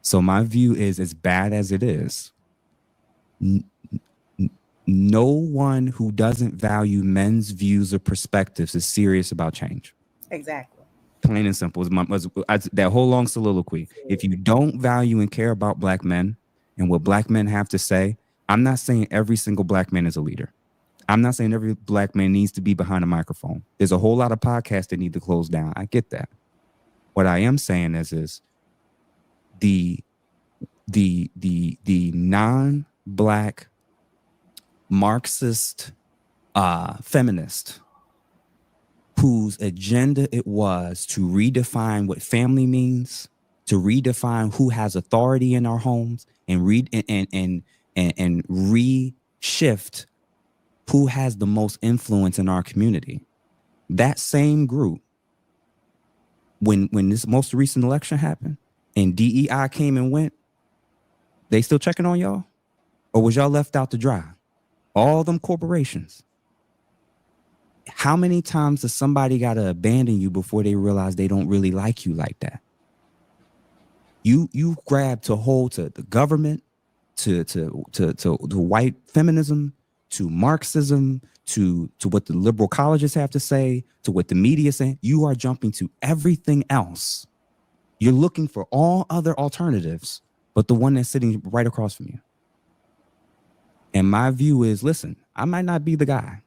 So my view is, as bad as it is, no one who doesn't value men's views or perspectives is serious about change. Exactly. Plain and simple. That whole long soliloquy. If you don't value and care about black men and what black men have to say, I'm not saying every single black man is a leader. I'm not saying every black man needs to be behind a microphone. There's a whole lot of podcasts that need to close down. I get that. What I am saying is the non-black Marxist feminist whose agenda it was to redefine what family means, to redefine who has authority in our homes, and reshift who has the most influence in our community. That same group, when this most recent election happened and DEI came and went, they still checking on y'all? Or was y'all left out to dry? All them corporations. How many times does somebody got to abandon you before they realize they don't really like you like that? You grab to hold to the government, to white feminism, to Marxism, to what the liberal colleges have to say, to what the media is saying. You are jumping to everything else. You're looking for all other alternatives, but the one that's sitting right across from you. And my view is, listen, I might not be the guy.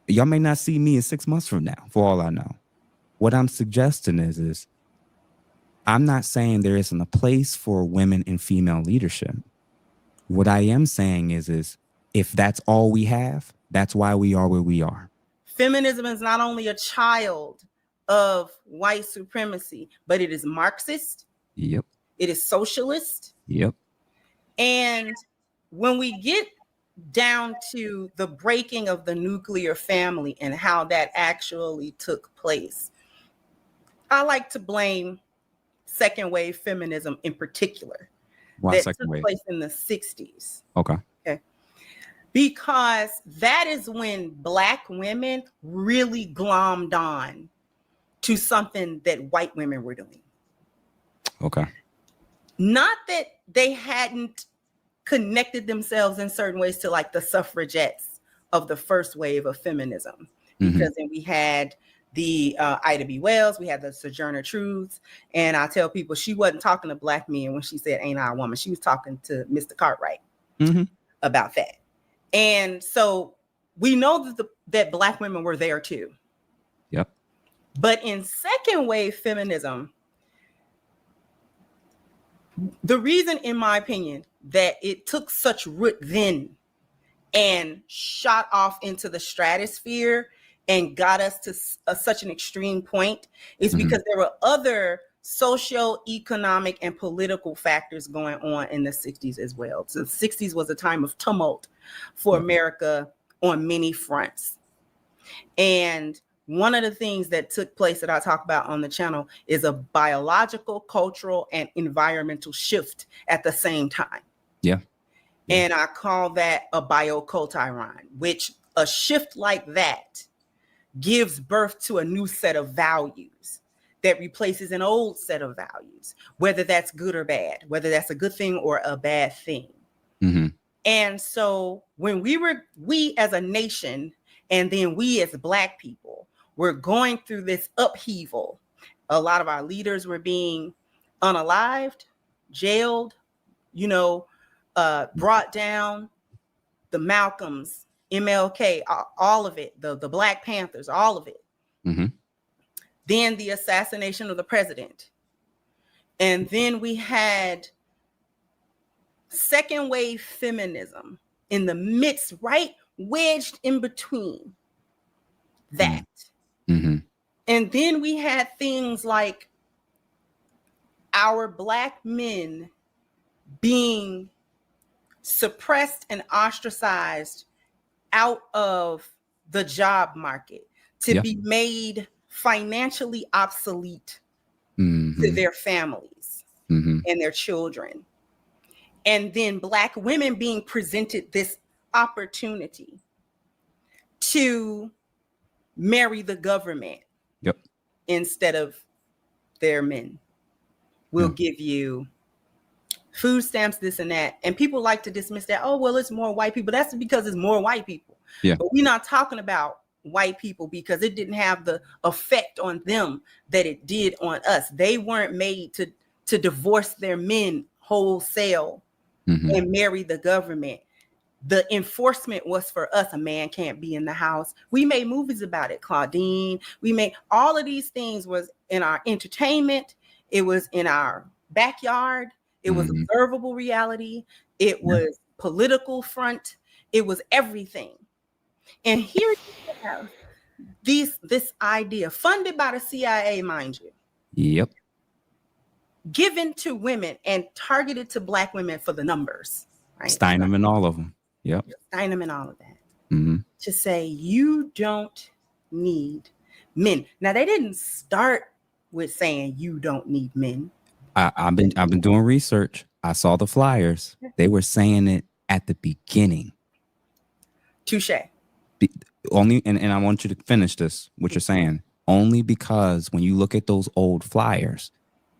Y'all may not see me in 6 months from now, for all I know. What I'm suggesting is I'm not saying there isn't a place for women in female leadership. What I am saying is if that's all we have, that's why we are where we are. Feminism is not only a child of white supremacy, but it is Marxist. Yep. It is socialist. Yep. And when we get down to the breaking of the nuclear family and how that actually took place, I like to blame second-wave feminism in particular. Why that second took wave? place in the 60s. Okay. Because that is when Black women really glommed on to something that white women were doing. Okay. Not that they hadn't connected themselves in certain ways to like the suffragettes of the first wave of feminism. Because then we had the Ida B. Wells, we had the Sojourner Truths. And I tell people she wasn't talking to Black men when she said, "Ain't I a woman?" She was talking to Mr. Cartwright about that. And so we know that Black women were there too. Yep. But in second wave feminism, the reason, in my opinion, that it took such root then and shot off into the stratosphere and got us to such an extreme point is because there were other socio-economic and political factors going on in the 60s as well. So the 60s was a time of tumult for America on many fronts. And one of the things that took place that I talk about on the channel is a biological, cultural, and environmental shift at the same time. Yeah. And I call that a bioculturon, which a shift like that gives birth to a new set of values that replaces an old set of values, whether that's good or bad, whether that's a good thing or a bad thing. And so when we as a nation, and then we as Black people, were going through this upheaval, a lot of our leaders were being unalived, jailed, brought down, the Malcolms, MLK, all of it, the Black Panthers, all of it. Then the assassination of the president. And then we had second wave feminism in the midst, right, wedged in between that. And then we had things like our Black men being suppressed and ostracized out of the job market to be made financially obsolete to their families and their children. And then Black women being presented this opportunity to marry the government instead of their men. We'll give you food stamps, this and that. And people like to dismiss that. Oh, well, it's more white people. That's because it's more white people. Yeah. But we're not talking about white people because it didn't have the effect on them that it did on us. They weren't made to divorce their men wholesale and marry the government. The enforcement was for us. A man can't be in the house. We made movies about it. Claudine. We made all of these things was in our entertainment. It was in our backyard. It was observable reality. It was political front. It was everything. And here you have this idea funded by the CIA, mind you. Yep. Given to women and targeted to Black women for the numbers. Right? Steinem and all of them. Yep. Steinem and all of that. To say you don't need men. Now they didn't start with saying you don't need men. I've been doing research. I saw the flyers. They were saying it at the beginning. Touche. Only, and I want you to finish this, what you're saying. Only because when you look at those old flyers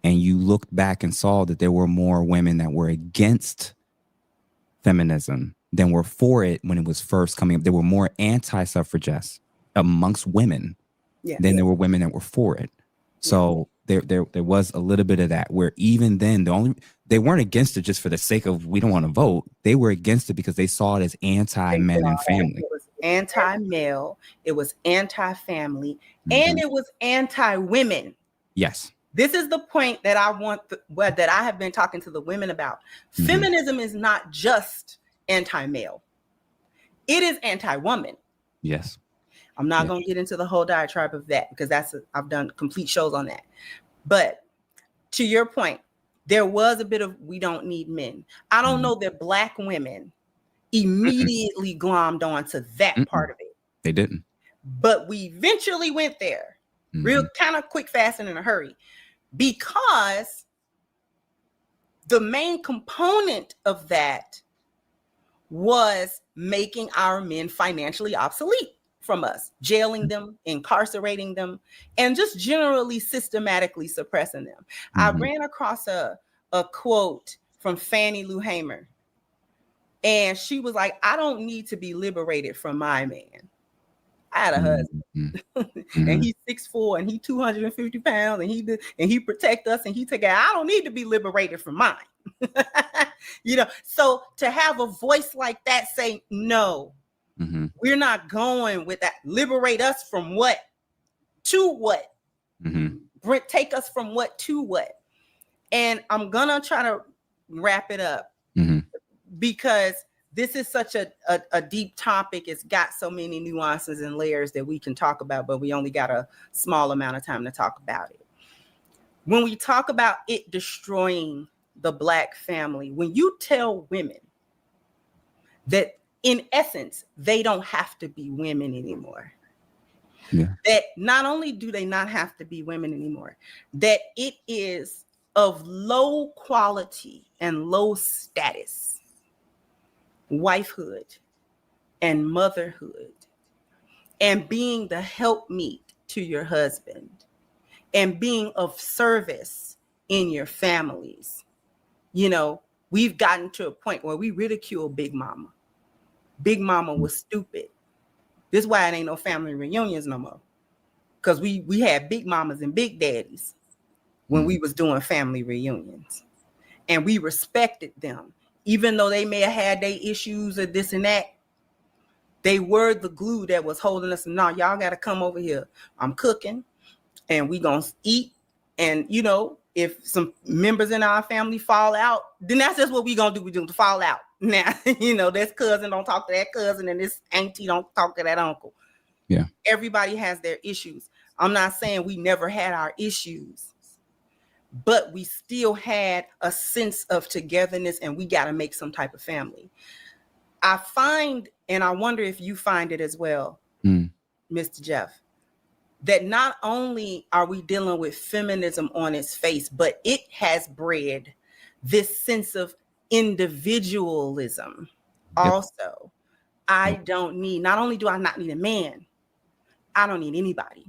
and you looked back and saw that there were more women that were against feminism than were for it when it was first coming up. There were more anti-suffragists amongst women than there were women that were for it. So there was a little bit of that where even then they weren't against it just for the sake of we don't want to vote. They were against it because they saw it as anti-men and family. It was anti-male, it was anti-family, and it was anti-women. Yes. This is the point that I want that I have been talking to the women about. Feminism is not just anti-male. It is anti-woman. Yes. I'm not going to get into the whole diatribe of that because I've done complete shows on that. But to your point, there was a bit of we don't need men. I don't know that Black women immediately glommed onto that part of it. They didn't. But we eventually went there real kind of quick, fast, and in a hurry because the main component of that was making our men financially obsolete from us, jailing them, incarcerating them, and just generally systematically suppressing them. I ran across a quote from Fannie Lou Hamer, and she was like, I don't need to be liberated from my man. I had a husband and he's 6'4" and he's 250 pounds and he protect us and he take care. I don't need to be liberated from mine. So to have a voice like that say, no, we're not going with that. Liberate us from what to what? Take us from what to what? And I'm going to try to wrap it up because this is such a deep topic. It's got so many nuances and layers that we can talk about, but we only got a small amount of time to talk about it. When we talk about it destroying the Black family, when you tell women that in essence, they don't have to be women anymore, that not only do they not have to be women anymore, that it is of low quality and low status wifehood and motherhood and being the helpmeet to your husband and being of service in your families. We've gotten to a point where we ridicule Big Mama. Big Mama was stupid. This is why it ain't no family reunions no more. Because we had big mamas and big daddies when we was doing family reunions. And we respected them. Even though they may have had their issues or this and that, they were the glue that was holding us. No, y'all got to come over here. I'm cooking and we going to eat. And, if some members in our family fall out, then that's just what we going to do. We do to fall out. Now, this cousin don't talk to that cousin and this auntie don't talk to that uncle. Yeah. Everybody has their issues. I'm not saying we never had our issues, but we still had a sense of togetherness and we got to make some type of family. I find, and I wonder if you find it as well, Mr. Jeff, that not only are we dealing with feminism on its face, but it has bred this sense of individualism. Also, not only do I not need a man, I don't need anybody.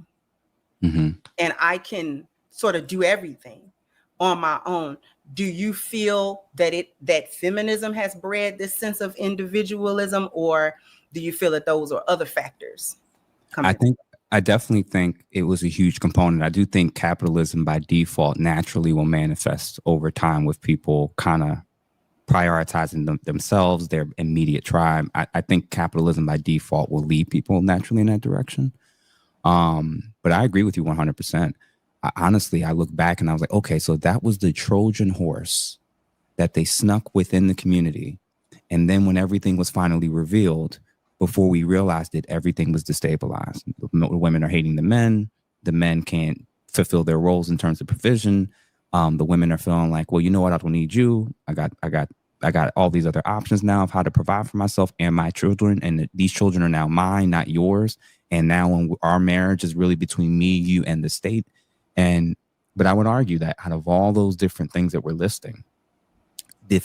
And I can sort of do everything on my own do you feel that feminism has bred this sense of individualism, or do you feel that those are other factors coming? I definitely think it was a huge component. I do think capitalism by default naturally will manifest over time with people kind of prioritizing themselves, their immediate tribe. I think capitalism by default will lead people naturally in that direction. But I agree with you 100%. Honestly, I look back and I was like, okay, so that was the Trojan horse that they snuck within the community. And then when everything was finally revealed, before we realized it, everything was destabilized. The women are hating the men can't fulfill their roles in terms of provision. The women are feeling like, well, you know what, I don't need you. I got all these other options now of how to provide for myself and my children. And these children are now mine, not yours. And now when our marriage is really between me, you, and the state. But I would argue that out of all those different things that we're listing, the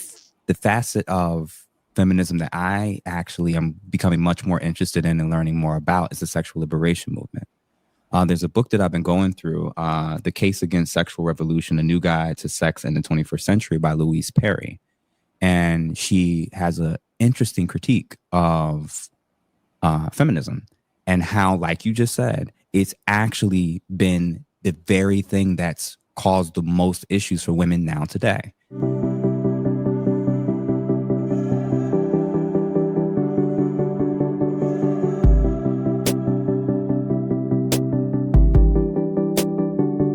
facet of feminism that I actually am becoming much more interested in and learning more about is the sexual liberation movement. There's a book that I've been going through, The Case Against Sexual Revolution, A New Guide to Sex in the 21st Century by Louise Perry. And she has an interesting critique of feminism and how, like you just said, it's actually been the very thing that's caused the most issues for women now today.